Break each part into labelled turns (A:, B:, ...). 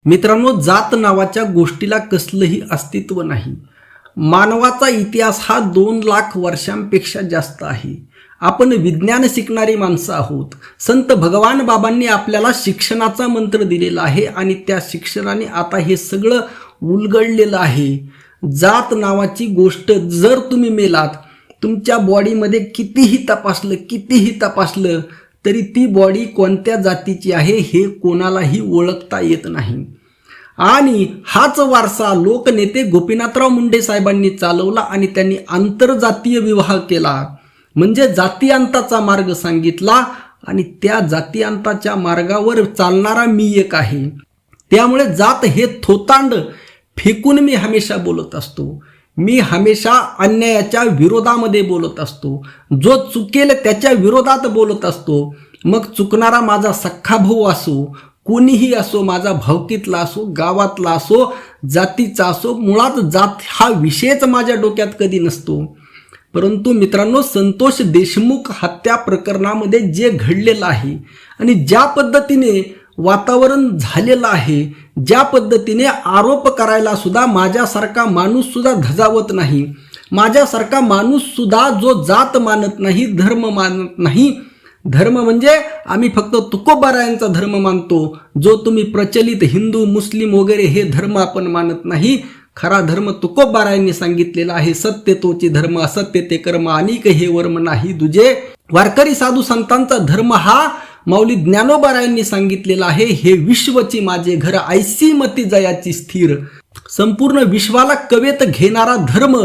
A: मित्रांनो, जात नावाच्या गोष्टीला कसलंही अस्तित्व नाही. मानवाचा इतिहास हा 2 लाख वर्षांपेक्षा जास्त आहे. आपण विज्ञान शिकणारी माणसं आहोत. संत भगवान बाबांनी आपल्याला शिक्षणाचा मंत्र दिलेला आहे आणि त्या शिक्षणाने आता हे सगळं उलगडलेलं आहे. जात नावाची गोष्ट, जर तुम्ही मेलात, तुमच्या बॉडीमध्ये कितीही तपासलं तरी ती बॉडी कोणत्या जातीची आहे हे कोणालाही ओळखता येत नाही. आणि हाच वारसा लोकनेते गोपीनाथराव मुंडे साहेबांनी चालवला आणि त्यांनी आंतरजातीय विवाह केला, म्हणजे जातीयांताचा मार्ग सांगितला. आणि त्या जातीयांताच्या मार्गावर चालणारा मी एक आहे. त्यामुळे जात हे थोतांड फेकून मी हमेशा बोलत असतो. मी हमेशा अन्यायाच्या विरोधामध्ये बोलत असतो. जो चुकेल त्याच्या विरोधात बोलत असतो. मग चुकणारा माझा सख्खा भाऊ असो, कोणीही असो, माझा भावकीतला असो, गावातला असो, जातीचा असो, मुळात जात हा विषयच माझ्या डोक्यात कधी नसतो. परंतु मित्रांनो, संतोष देशमुख हत्या प्रकरणामध्ये जे घडलेलं आहे आणि ज्या पद्धतीने वातावरण झालेलं आहे, ज्या पद्धतीने आरोप करायला सुद्धा माझ्यासारखा माणूस सुद्धा धजावत नाही. माझ्यासारखा माणूस सुद्धा जो जात मानत नाही, धर्म मानत नाही. धर्म म्हणजे आम्ही फक्त तुकोबारायांचा धर्म मानतो. जो तुम्ही प्रचलित हिंदू मुस्लिम वगैरे हे धर्म आपण मानत नाही. खरा धर्म तुकोबारायांनी सांगितलेला आहे. सत्य तोची धर्म, असत्य ते कर्म, अनिक हे वर्म नाही दुजे. वारकरी साधू संतांचा धर्म हा माऊली ज्ञानोबारायांनी सांगितलेला आहे. हे विश्वची माझे घर, ऐसी मती जयाची स्थिर. संपूर्ण विश्वाला कवेत घेणारा धर्म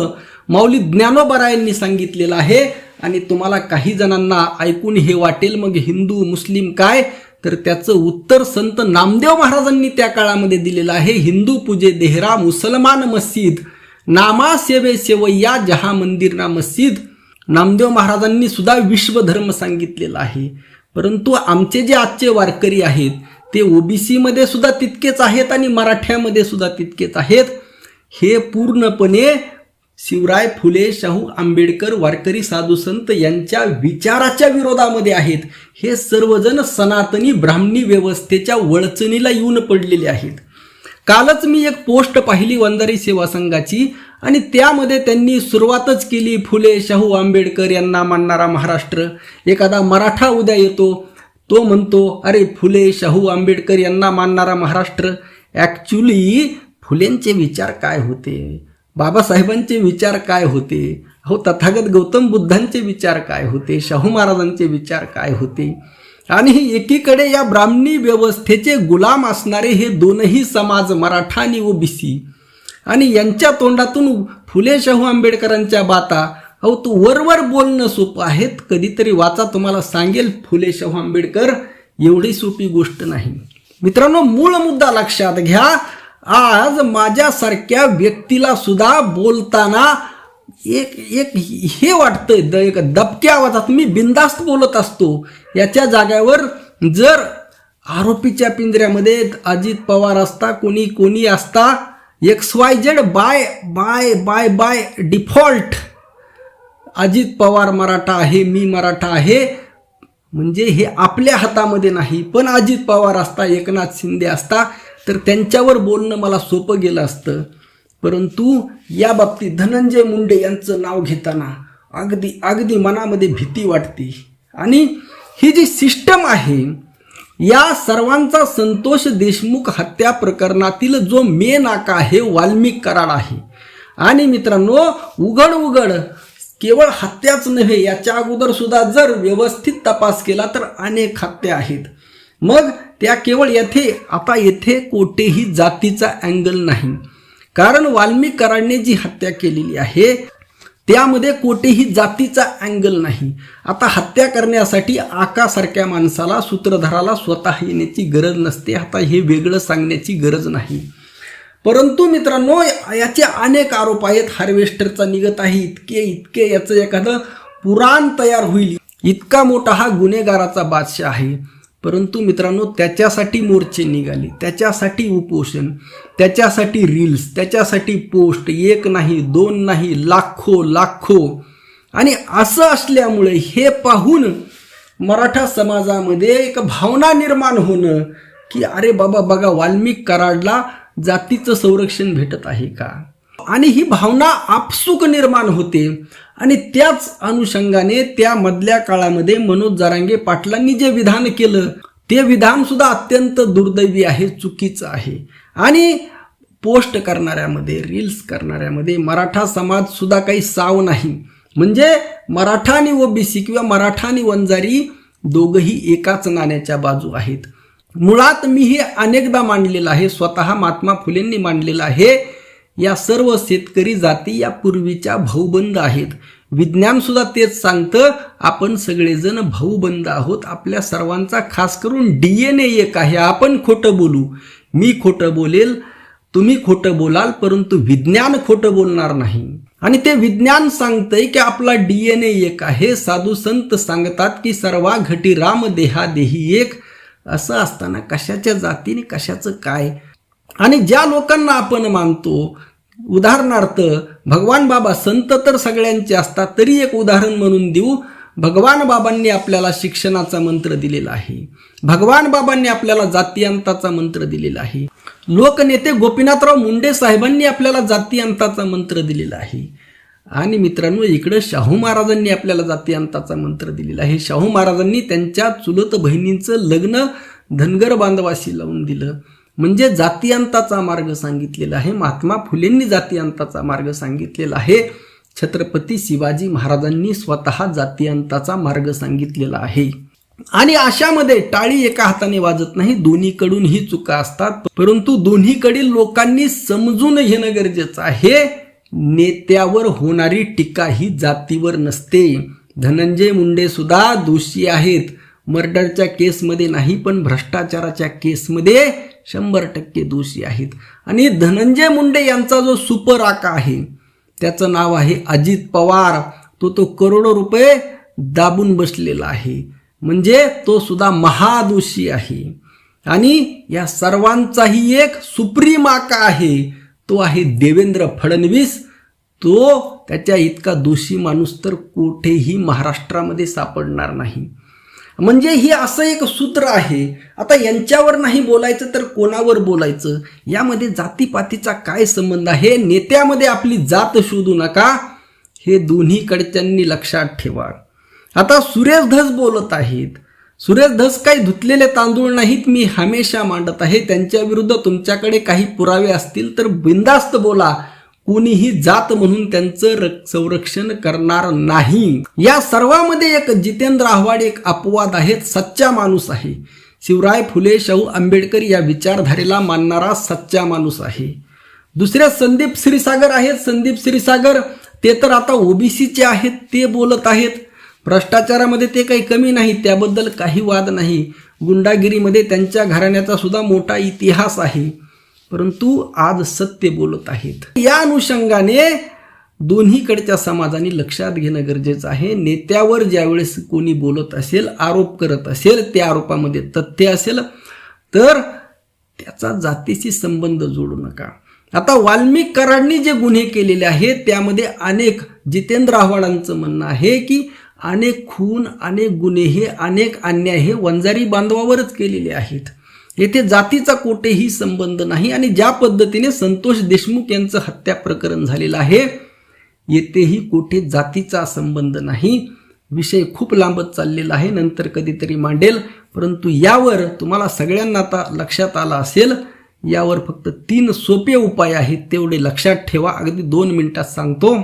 A: माऊली ज्ञानोबारायांनी सांगितलेला आहे. आणि तुम्हाला काही जणांना ऐकून हे वाटेल मग हिंदू मुस्लिम काय, तर त्याचं उत्तर संत नामदेव महाराजांनी त्या काळामध्ये दिलेलं आहे. हिंदू पूजे देहरा, मुसलमान मस्जिद, नामा सेवे सेवय्या जहा मंदिर ना मस्जिद. नामदेव महाराजांनी सुद्धा विश्वधर्म सांगितलेला आहे. परंतु आमचे जे आजचे वारकरी आहेत ते ओबीसी मध्ये सुद्धा तितकेच आहेत आणि मराठ्यामध्ये सुद्धा तितकेच आहेत. हे पूर्णपणे शिवराय फुले शाहू आंबेडकर वारकरी साधू संत यांच्या विचाराच्या विरोधामध्ये आहेत. हे सर्वजण सनातनी ब्राह्मणी व्यवस्थेच्या वळचणीला येऊन पडलेले आहेत. कालच मी एक पोस्ट पाहिली वंजारी सेवा संघाची आणि त्यामध्ये त्यांनी सुरुवातच केली, फुले शाहू आंबेडकर यांना मानणारा महाराष्ट्र. एखादा मराठा उद्या येतो, तो म्हणतो अरे फुले शाहू आंबेडकर यांना मानणारा महाराष्ट्र. ॲक्च्युली फुलेंचे विचार काय होते, बाबासाहेबांचे विचार काय होते, तथागत गौतम बुद्धांचे विचार काय होते, शाहू महाराजांचे विचार काय होते. आणि एकीकडे या ब्राह्मणी व्यवस्थेचे गुलाम असणारे हे दोनही समाज, मराठा आणि ओबीसी, आणि यांच्या तोंडातून फुले शाहू आंबेडकरांच्या बाता. तो वरवर बोलणं सोपं आहेत. कधीतरी वाचा, तुम्हाला सांगेल फुले शाहू आंबेडकर एवढी सोपी गोष्ट नाही. मित्रांनो, मूळ मुद्दा लक्षात घ्या. आज माझ्यासारख्या व्यक्तीला सुद्धा बोलताना एक हे वाटतं, एक दबक्या आवाजात मी बिनधास्त बोलत असतो. याच्या जाग्यावर जर आरोपीच्या पिंजऱ्यामध्ये अजित पवार असता, कोणी असता, XYZ by default Ajit Pawar Maratha आहे, मी मराठा आहे, म्हणजे हे आपल्या हातामध्ये नाही. पण अजित पवार असता, एकनाथ शिंदे असता, तर त्यांच्यावर बोलणं मला सोपं गेलं असतं. परंतु या बाबतीत धनंजय मुंडे यांचं नाव घेताना अगदी मनामध्ये भीती वाटते. आणि ही जी सिस्टम आहे, या सर्वांचा संतोष देशमुख हत्या प्रकरणातील जो मेन आका आहे वाल्मिक कराड आहे. आणि मित्रांनो, उघड केवळ हत्याच नव्हे, याच्या अगोदर सुद्धा जर व्यवस्थित तपास केला तर अनेक हत्या आहेत. मग त्या केवळ येथे कोठेही जातीचा अँगल नाही. कारण वाल्मिक कराडने जी हत्या केलेली आहे त्यामध्ये कोठेही जातीचा अँगल नाही. आता हत्या करण्यासाठी आकासारख्या माणसाला, सूत्रधाराला स्वतः येण्याची गरज नसते. आता हे वेगळं सांगण्याची गरज नाही. परंतु मित्रांनो, याचे अनेक आरोप आहेत. हार्वेस्टरचा निघत आहे, इतके याचं एखादं पुराण तयार होईल, इतका मोठा हा गुन्हेगाराचा बादशाह आहे. परंतु मित्रांनो, त्याच्यासाठी मोर्चे निघाले, त्याच्यासाठी उपोषण, त्याच्यासाठी रील्स, त्याच्यासाठी पोस्ट, 1 नाही 2 नाही, लाखो. आणि असं असल्यामुळे हे पाहून मराठा समाजामध्ये एक भावना निर्माण होणं की अरे बाबा बघा वाल्मिक कराडला जातीचं संरक्षण भेटत आहे का, आणि ही भावना आपसूक निर्माण होते. आणि त्याच अनुषंगाने त्या मधल्या काळामध्ये मनोज जरांगे पाटलांनी जे विधान केलं ते विधान सुद्धा अत्यंत दुर्दैवी आहे, चुकीचं आहे. आणि पोस्ट करणाऱ्यामध्ये, रील्स करणाऱ्यामध्ये मराठा समाज सुद्धा काही साव नाही. म्हणजे मराठा आणि ओबीसी किंवा मराठा आणि वंजारी दोघंही एकाच नाण्याच्या बाजू आहेत. मुळात मी हे अनेकदा मांडलेलं आहे, स्वतः महात्मा फुलेंनी मांडलेलं आहे. या सर्व शेतकरी जाती या पूर्वीच्या भाऊबंद आहेत. विज्ञान सुद्धा तेच सांगतं, आपण सगळेजण भाऊबंद आहोत. आपल्या सर्वांचा खास करून DNA एक आहे. आपण खोटं बोलू, मी खोटं बोलेल, तुम्ही खोटं बोलाल, परंतु विज्ञान खोटं बोलणार नाही. आणि ते विज्ञान सांगतंय की आपला DNA एक आहे. साधू संत सांगतात की सर्वा घटी राम देहा देही एक. असं असताना कशाच्या जातीने कशाचं काय. आणि ज्या लोकांना आपण मानतो, उदाहरणार्थ भगवान बाबा, संत तर सगळ्यांचे असतात, तरी एक उदाहरण म्हणून देऊ. भगवान बाबांनी आपल्याला शिक्षणाचा मंत्र दिलेला आहे. भगवान बाबांनी आपल्याला जातीअंताचा मंत्र दिलेला आहे. लोकनेते गोपीनाथराव मुंडे साहेबांनी आपल्याला जातीअंताचा मंत्र दिलेला आहे. आणि मित्रांनो, इकडं शाहू महाराजांनी आपल्याला जातीअंताचा मंत्र दिलेला आहे. शाहू महाराजांनी त्यांच्या चुलत बहिणींचं लग्न धनगर बांधवाशी लावून दिलं, म्हणजे जातीअंताचा मार्ग सांगितलेला आहे. महात्मा फुलेंनी जातीअंताचा मार्ग सांगितलेला आहे. छत्रपती शिवाजी महाराजांनी स्वतः जातीअंताचा मार्ग सांगितलेला आहे. आणि अशामध्ये टाळी एका हाताने वाजत नाही, दोन्हीकडून ही चुका असतात. परंतु दोन्हीकडील लोकांनी समजून घेणं गरजेचं आहे. नेत्यावर होणारी टीका ही जातीवर नसते. धनंजय मुंडे सुद्धा दोषी आहेत, मर्डरच्या केसमध्ये नाही पण भ्रष्टाचाराच्या केसमध्ये 100% दोषी आहेत. आणि धनंजय मुंडे यांचा जो सुपर आका आहे त्याचं नाव आहे अजित पवार. तो करोडो रुपये दाबून बसलेला आहे, म्हणजे तो सुद्धा महादोषी आहे. आणि या सर्वांचाही एक सुप्रीम आका आहे, तो आहे देवेंद्र फडणवीस. तो त्याच्या इतका दोषी माणूस तर कुठेही महाराष्ट्रामध्ये सापडणार नाही. म्हणजे ही असं एक सूत्र आहे. आता यांच्यावर नाही बोलायचं तर कोणावर बोलायचं, यामध्ये जातीपातीचा काय संबंध आहे. नेत्यामध्ये आपली जात शोधू नका, हे दोन्हीकडच्यांनी लक्षात ठेवा. आता सुरेश धस बोलत आहेत. सुरेश धस काही धुतलेले तांदूळ नाहीत, मी हमेशा मांडत आहे. त्यांच्या विरुद्ध तुमच्याकडे काही पुरावे असतील तर बिनधास्त बोला. कोणीही जात म्हणून त्यांचं संरक्षण करणार नाही. या सर्वांमध्ये एक जितेंद्र आव्हाड एक अपवाद आहेत, सच्चा माणूस आहे. शिवराय फुले, शाहू आंबेडकर या विचारधारेला मानणारा सच्चा माणूस आहे. दुसऱ्या संदीप क्षीरसागर आहेत. संदीप क्षीरसागर ते तर आता ओबीसीचे आहेत, ते बोलत आहेत. भ्रष्टाचारामध्ये ते काही कमी नाही, त्याबद्दल काही वाद नाही. गुंडागिरीमध्ये त्यांच्या घराण्याचा सुद्धा मोठा इतिहास आहे, परंतु आज सत्य बोलत आहेत. या अनुषंगाने दोन्हीकडच्या समाजाने लक्षात घेणं गरजेचं आहे. नेत्यावर ज्यावेळेस कोणी बोलत असेल, आरोप करत असेल, त्या आरोपामध्ये तथ्य असेल तर त्याचा जातीशी संबंध जोडू नका. आता वाल्मिक कराडनी जे गुन्हे केलेले आहेत त्यामध्ये अनेक, जितेंद्र आव्हाडांचं म्हणणं आहे की अनेक खून, अनेक गुन्हे, हे अनेक अन्याय हे वंजारी बांधवावरच केलेले आहेत. येथे जातीचा कोठेही संबंध नाही. आणि ज्या पद्धतीने संतोष देशमुख यांचं हत्या प्रकरण झालेलं आहे, येथेही कोठे जातीचा संबंध नाही. विषय खूप लांबत चाललेला आहे, नंतर कधीतरी मांडेल. परंतु यावर तुम्हाला सगळ्यांना आता लक्षात आलं असेल, यावर फक्त 3 सोपे उपाय आहेत, तेवढे लक्षात ठेवा. अगदी 2 मिनिटात सांगतो.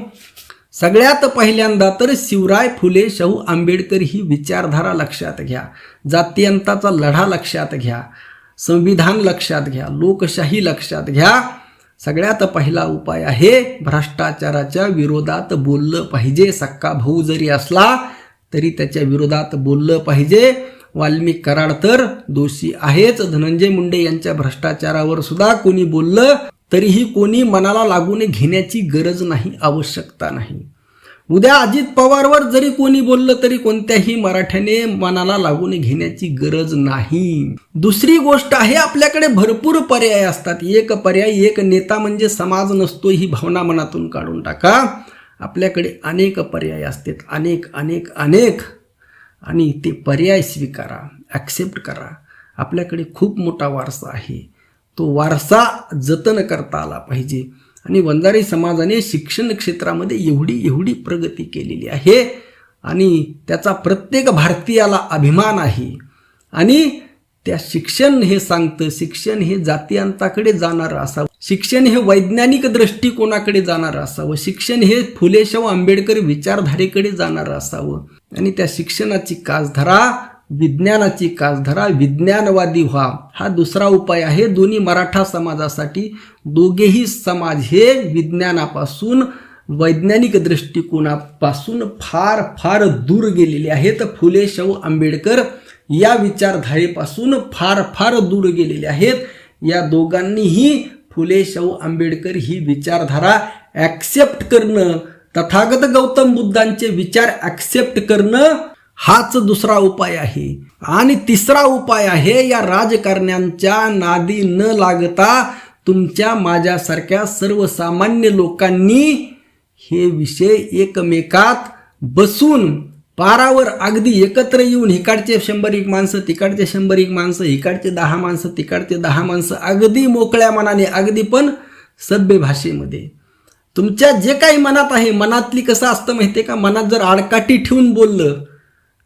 A: सगळ्यात पहिल्यांदा तर शिवराय फुले, शाहू आंबेडकर ही विचारधारा लक्षात घ्या. जातीअंताचा लढा लक्षात घ्या. संविधान लक्षात घ्या. लोकशाही लक्षात घ्या. सगळ्यात पहिला उपाय आहे भ्रष्टाचाराच्या विरोधात बोललं पाहिजे. सक्का भाऊ जरी असला तरी त्याच्या विरोधात बोललं पाहिजे. वाल्मिक कराड तर दोषी आहेच. धनंजय मुंडे यांच्या भ्रष्टाचारावर सुद्धा कोणी बोललं तरीही कोणी मनाला लागून घेण्याची गरज नाही, आवश्यकता नाही. उद्या अजित पवारवर जरी कोणी बोललं तरी कोणत्याही मराठ्याने मनाला लागून घेण्याची गरज नाही. दुसरी गोष्ट आहे, आपल्याकडे भरपूर पर्याय असतात. एक पर्याय, एक नेता म्हणजे समाज नसतो, ही भावना मनातून काढून टाका. आपल्याकडे अनेक पर्याय असतात, अनेक. आणि ते पर्याय स्वीकारा, ॲक्सेप्ट करा. आपल्याकडे खूप मोठा वारसा आहे. तो वारसा जतन करता आला पाहिजे. आणि वंजारी समाजाने शिक्षण क्षेत्रामध्ये एवढी प्रगती केलेली आहे आणि त्याचा प्रत्येक भारतीयाला अभिमान आहे. आणि त्या शिक्षण हे सांगतं, शिक्षण हे जातीअंताकडे जाणारं असावं, शिक्षण हे वैज्ञानिक दृष्टिकोनाकडे जाणारं असावं, शिक्षण हे फुले शाहू आंबेडकर विचारधारेकडे जाणारं असावं. आणि त्या शिक्षणाची कासधरा, विज्ञानाची कासधरा, विज्ञानवादी व्हा, हा दुसरा उपाय आहे. दोन्ही मराठा समाजासाठी दोघेही समाज हे विज्ञानापासून, वैज्ञानिक दृष्टिकोनापासून फार फार दूर गेलेले आहेत. फुले शाहू आंबेडकर या विचारधारेपासून फार फार दूर गेलेले आहेत. या दोघांनीही फुले शाहू आंबेडकर ही विचारधारा ॲक्सेप्ट करणं, तथागत गौतम बुद्धांचे विचार ॲक्सेप्ट करणं, हाच दुसरा उपाय आहे. आणि तिसरा उपाय आहे, या राजकारण्यांच्या नादी न लागता तुमच्या माझ्यासारख्या सर्वसामान्य लोकांनी हे विषय एकमेकात बसून पारावर अगदी एकत्र येऊन, इकडचे 100 माणसं, तिकडचे 100 माणसं, इकडचे 10 माणसं, तिकडचे 10 माणसं, अगदी मोकळ्या मनाने, अगदी पण सभ्य भाषेमध्ये तुमच्या जे काही मनात आहे, मनातली कसं असतं माहिती आहे का, मनात जर आडकाठी ठेवून बोललं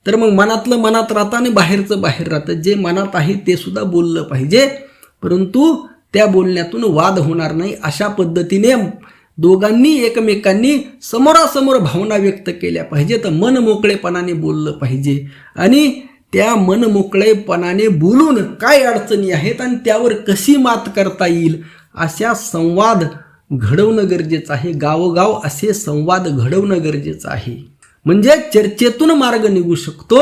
A: तर मग मनातलं मनात राहतं आणि बाहेरचं बाहेर राहतं. जे मनात आहे ते सुद्धा बोललं पाहिजे, परंतु त्या बोलण्यातून वाद होणार नाही. अशा पद्धतीने दोघांनी एकमेकांनी समोरासमोर भावना व्यक्त केल्या पाहिजे. तर मन मोकळेपणाने बोललं पाहिजे आणि त्या मन मोकळेपणाने बोलून काय अडचणी आहेत आणि त्यावर कशी मात करता येईल अशा संवाद घडवणं गरजेचं आहे. गावोगाव असे संवाद घडवणं गरजेचं आहे. म्हणजे चर्चेतून मार्ग निघू शकतो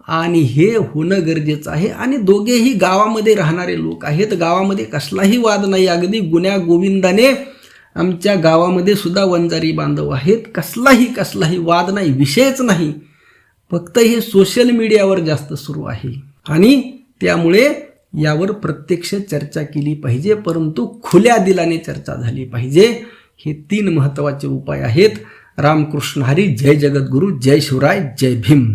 A: आणि हे होणं गरजेचं आहे. आणि दोघेही गावामध्ये राहणारे लोक आहेत, गावामध्ये कसलाही वाद नाही. अगदी गुण्या गोविंदाने आमच्या गावामध्ये सुद्धा वंजारी बांधव आहेत, कसलाही वाद नाही, विषयच नाही. फक्त हे सोशल मीडियावर जास्त सुरू आहे आणि त्यामुळे यावर प्रत्यक्ष चर्चा केली पाहिजे, परंतु खुल्या दिलाने चर्चा झाली पाहिजे. हे 3 महत्त्वाचे उपाय आहेत. रामकृष्ण हरी. जय जगद्गुरु. जय शिवराय. जय भीम.